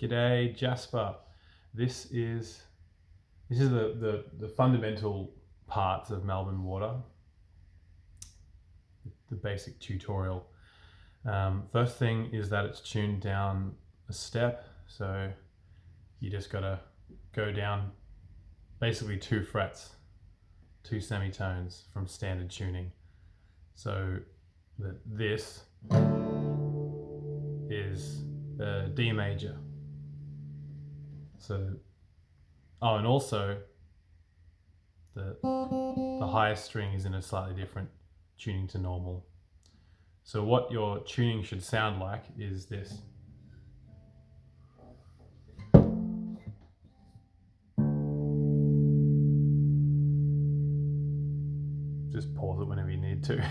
G'day, Jasper. This is the fundamental parts of Melbourne Water, the basic tutorial. First thing is that it's tuned down a step, so you just gotta go down basically 2 frets, 2 semitones from standard tuning. So this is D major. So, and also the highest string is in a slightly different tuning to normal. So what your tuning should sound like is this. Just pause it whenever you need to.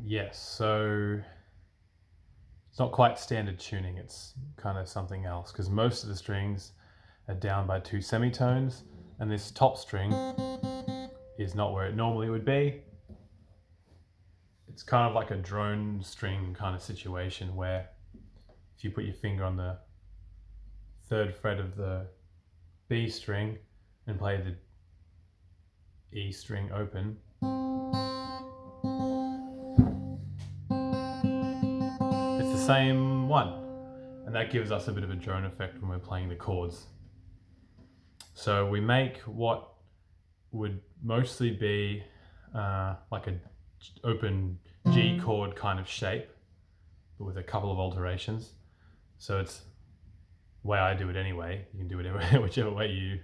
Yes, so it's not quite standard tuning, it's kind of something else, because most of the strings are down by 2 semitones, and this top string is not where it normally would be. It's kind of like a drone string kind of situation where if you put your finger on the 3rd fret of the B string and play the E string open, same one, and that gives us a bit of a drone effect when we're playing the chords. So we make what would mostly be like an open G chord kind of shape, but with a couple of alterations. So it's the way I do it anyway. You can do it whichever way you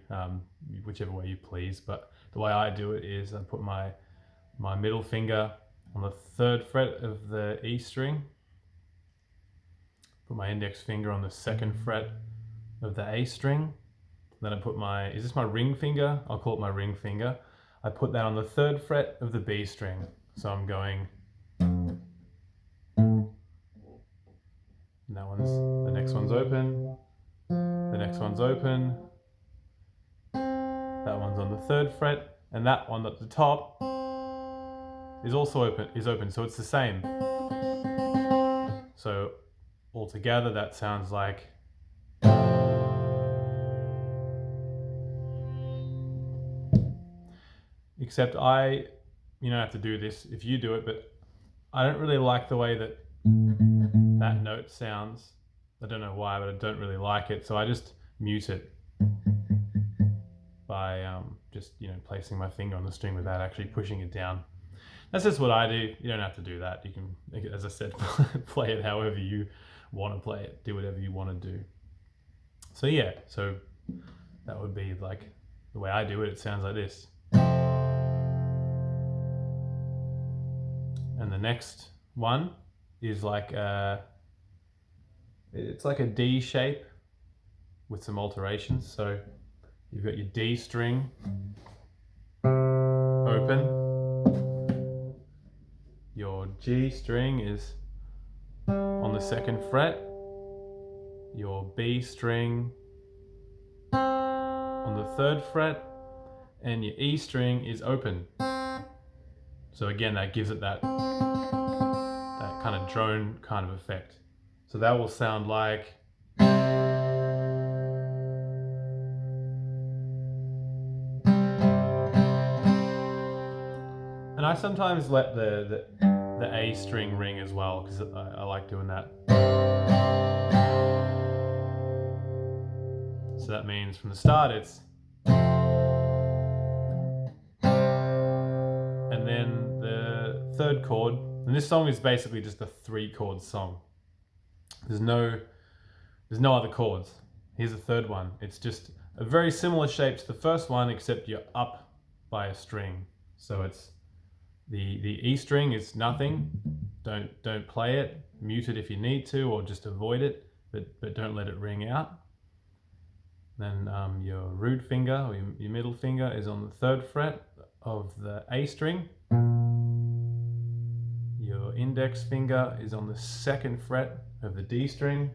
please, but the way I do it is I put my middle finger on the 3rd fret of the E string, put my index finger on the 2nd fret of the A string. Then I put is this my ring finger? I'll call it my ring finger. I put that on the 3rd fret of the B string. So I'm going, and the next one's open, the next one's open, that one's on the 3rd fret, and that one at the top is also open, so it's the same. So altogether that sounds like, except you don't have to do this if you do it, but I don't really like the way that note sounds. I don't know why, but I don't really like it, so I just mute it by just placing my finger on the string without actually pushing it down. That's just what I do. You don't have to do that. You can, as I said, play it however you want to play it, do whatever you want to do. So yeah, so that would be like the way I do it. It sounds like this. And the next one is like it's like a D shape with some alterations. So you've got your D string open, your G string is on the 2nd fret, your B string on the 3rd fret, and your E string is open. So again, that gives it that kind of drone kind of effect. So that will sound like, and I sometimes let the A string ring as well, because I like doing that. So that means from the start it's, and then the 3rd chord, and this song is basically just a 3-chord song. There's no other chords. Here's the 3rd one. It's just a very similar shape to the first one, except you're up by a string. So it's the E string is nothing, Don't play it. Mute it if you need to, or just avoid it, but don't let it ring out. Then your root finger, or your middle finger, is on the 3rd fret of the A string. Your index finger is on the 2nd fret of the D string.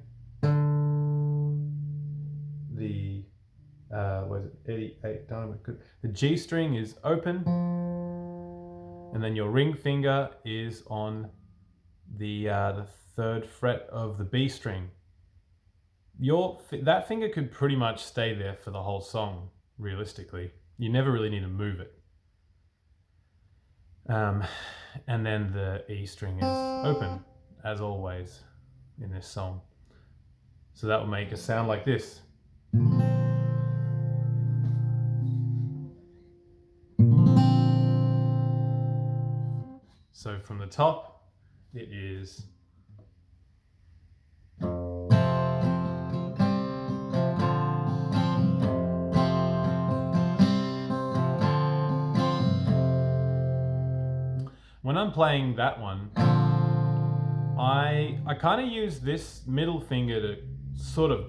The was it 88 dynamite? Good. The G string is open, and then your ring finger is on the 3rd fret of the B string. That finger could pretty much stay there for the whole song. Realistically, you never really need to move it. And then the E string is open, as always, in this song. So that will make a sound like this. So from the top, it is when I'm playing that one, I kind of use this middle finger to sort of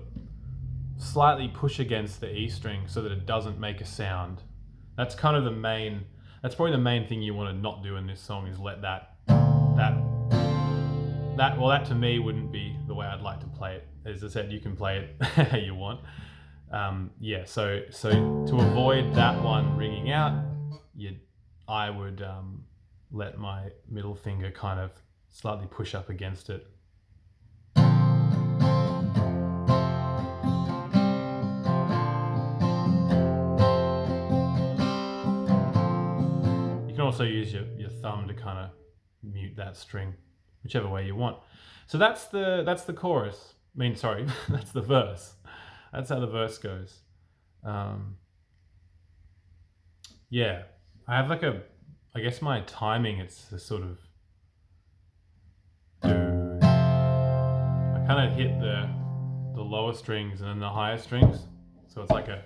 slightly push against the E string so that it doesn't make a sound. That's kind of that's probably the main thing you want to not do in this song, is let that to me wouldn't be the way I'd like to play it. As I said, you can play it how you want. So to avoid that one ringing out, I would let my middle finger kind of slightly push up against it. You can also use your thumb to kind of mute that string, whichever way you want. So that's the chorus. That's the verse. That's how the verse goes. Yeah, I have I guess my timing, it's the sort of do. I kind of hit the lower strings and then the higher strings, so it's like a.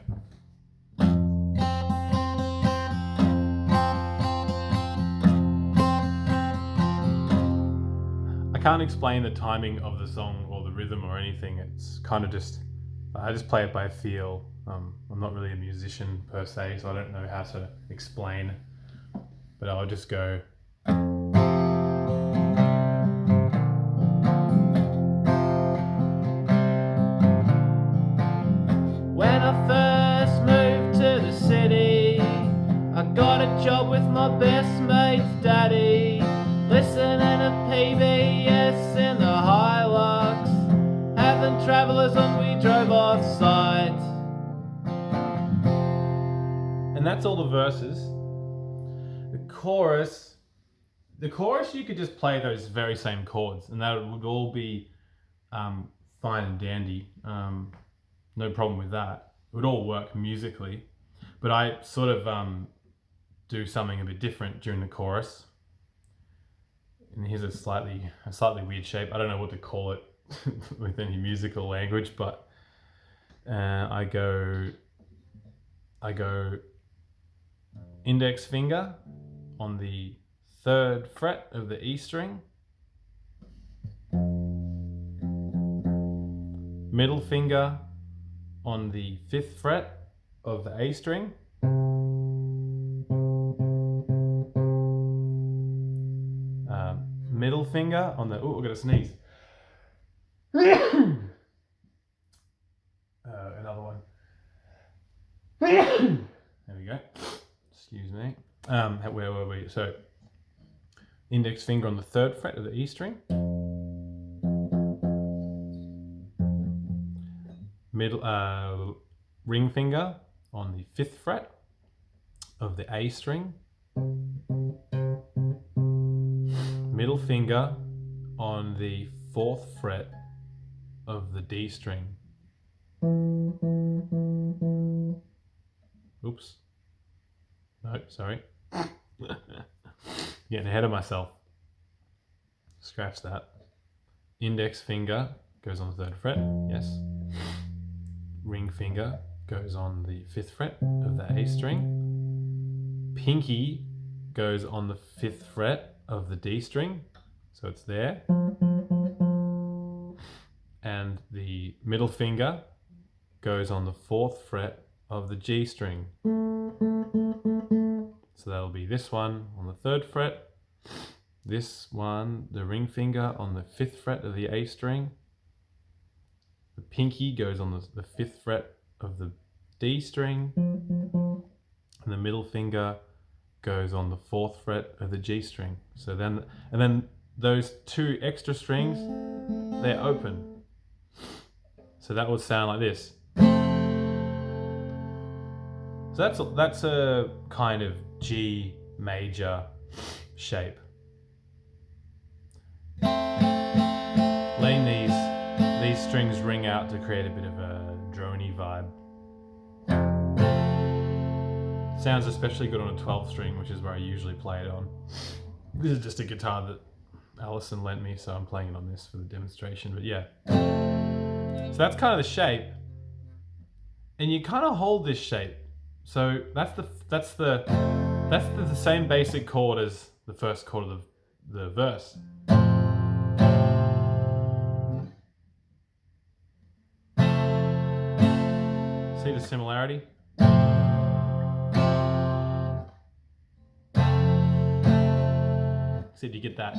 I can't explain the timing of the song or the rhythm or anything. It's kind of I just play it by feel. I'm not really a musician per se, so I don't know how to explain. But I'll just go. When I first moved to the city, I got a job with my best mate's daddy, listening to PBS in the Hilux, having travellers when we drove off site. And that's all the verses. The chorus, you could just play those very same chords, and that would all be fine and dandy. No problem with that. It would all work musically, but I sort of do something a bit different during the chorus. And here's a slightly weird shape. I don't know what to call it with any musical language, but I go index finger on the 3rd fret of the E string, middle finger on the 5th fret of the A string, middle finger on the, I've got to sneeze. Another one. There we go. Excuse me. Where were we? So, index finger on the 3rd fret of the E string. Middle ring finger on the 5th fret of the A string. Middle finger on the 4th fret of the D string. Oops. No, sorry. Getting ahead of myself. Scratch that. Index finger goes on the 3rd fret, yes. Ring finger goes on the 5th fret of the A string. Pinky goes on the 5th fret of the D string. So it's there. And the middle finger goes on the 4th fret of the G string. So that'll be this one on the 3rd fret. This one, the ring finger on the 5th fret of the A string. The pinky goes on the 5th fret of the D string. And the middle finger goes on the 4th fret of the G string. So then, and then those 2 extra strings, they're open. So that would sound like this. So that's a kind of G major shape. Letting these strings ring out to create a bit of a droney vibe. Sounds especially good on a 12th string, which is where I usually play it on. This is just a guitar that Alison lent me, so I'm playing it on this for the demonstration, but yeah. So that's kind of the shape. And you kind of hold this shape. So that's the same basic chord as the first chord of the verse. See the similarity? See, do you get that?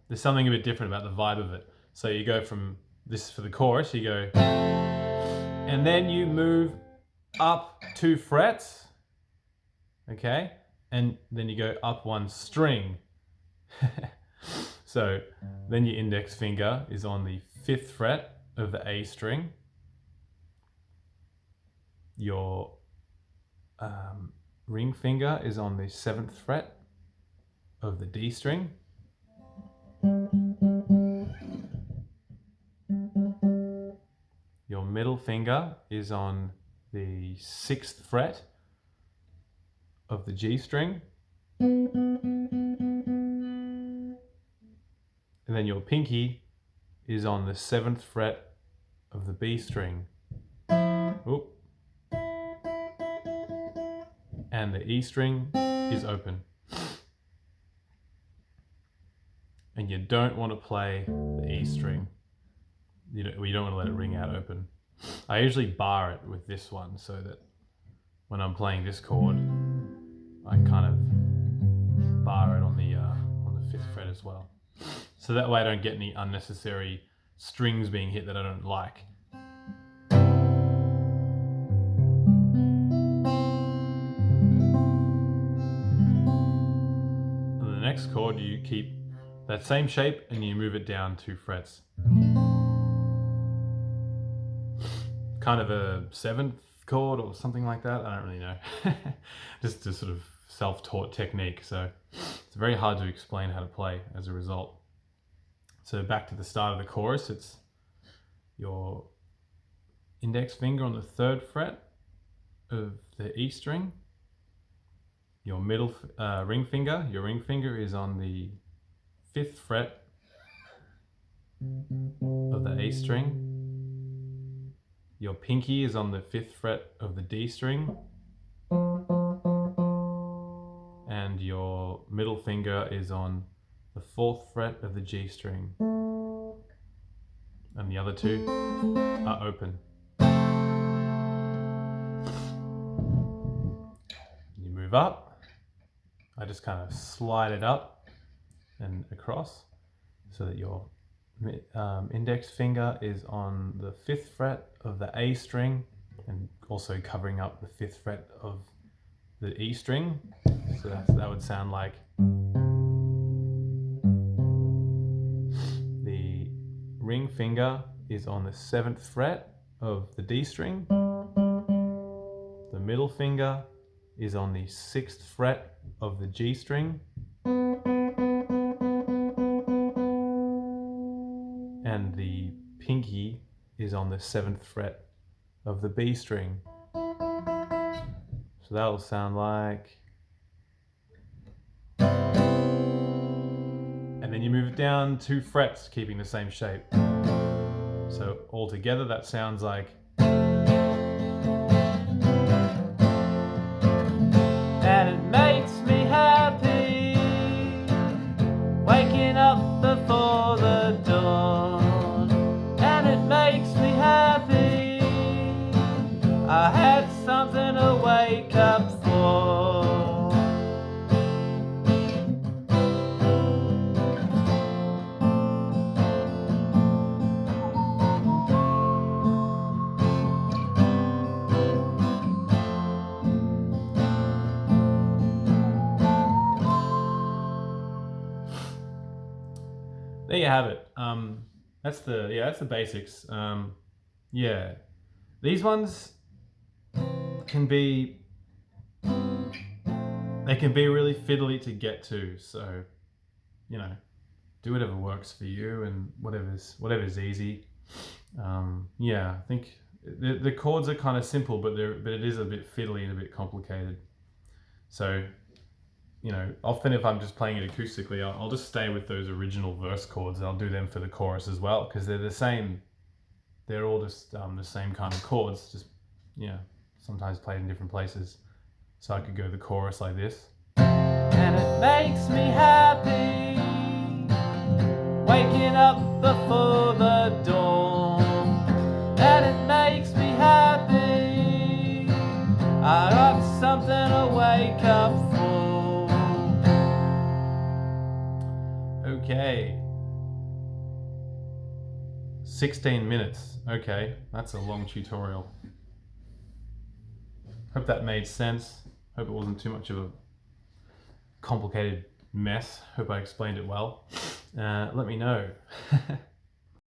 There's something a bit different about the vibe of it. So you go from this for the chorus, you go, and then you move up 2 frets, okay? And then you go up 1 string. So then your index finger is on the 5th fret of the A string. Your ring finger is on the 7th fret of the D string. Your middle finger is on the 6th fret of the G string. And then your pinky is on the 7th fret of the B string. Oop. And the E string is open. And you don't want to play the E string. You don't want to let it ring out open. I usually bar it with this one so that when I'm playing this chord, I kind of bar it on the 5th fret as well. So that way I don't get any unnecessary strings being hit that I don't like. And the next chord, you keep that same shape and you move it down 2 frets. Kind of a 7th chord or something like that. I don't really know. Just a sort of self-taught technique. So it's very hard to explain how to play as a result. So back to the start of the chorus, it's your index finger on the 3rd fret of the E string. Your middle ring finger, your ring finger is on the 5th fret of the A string. Your pinky is on the 5th fret of the D string. And your middle finger is on the 4th fret of the G string. And the other 2 are open. You move up. I just kind of slide it up and across so that your index finger is on the 5th fret of the A string and also covering up the 5th fret of the E string. So that would sound like the ring finger is on the 7th fret of the D string. The middle finger is on the 6th fret of the G string. And the pinky is on the 7th fret of the B string. So that will sound like... And then you move it down 2 frets, keeping the same shape. So altogether that sounds like... And it makes me happy, waking up there you have it. That's the basics. Yeah, these ones can be really fiddly to get to. So, you know, do whatever works for you and whatever's easy. Yeah, I think the chords are kind of simple, but it is a bit fiddly and a bit complicated. So, you know, often if I'm just playing it acoustically, I'll just stay with those original verse chords and I'll do them for the chorus as well, because they're the same. They're all just the same kind of chords, just, yeah, sometimes played in different places. So I could go the chorus like this. And it makes me happy, waking up before the dawn. And it makes me happy, I got something to wake up for. Okay. 16 minutes. Okay, that's a long tutorial. Hope that made sense. Hope it wasn't too much of a complicated mess. Hope I explained it well. Let me know.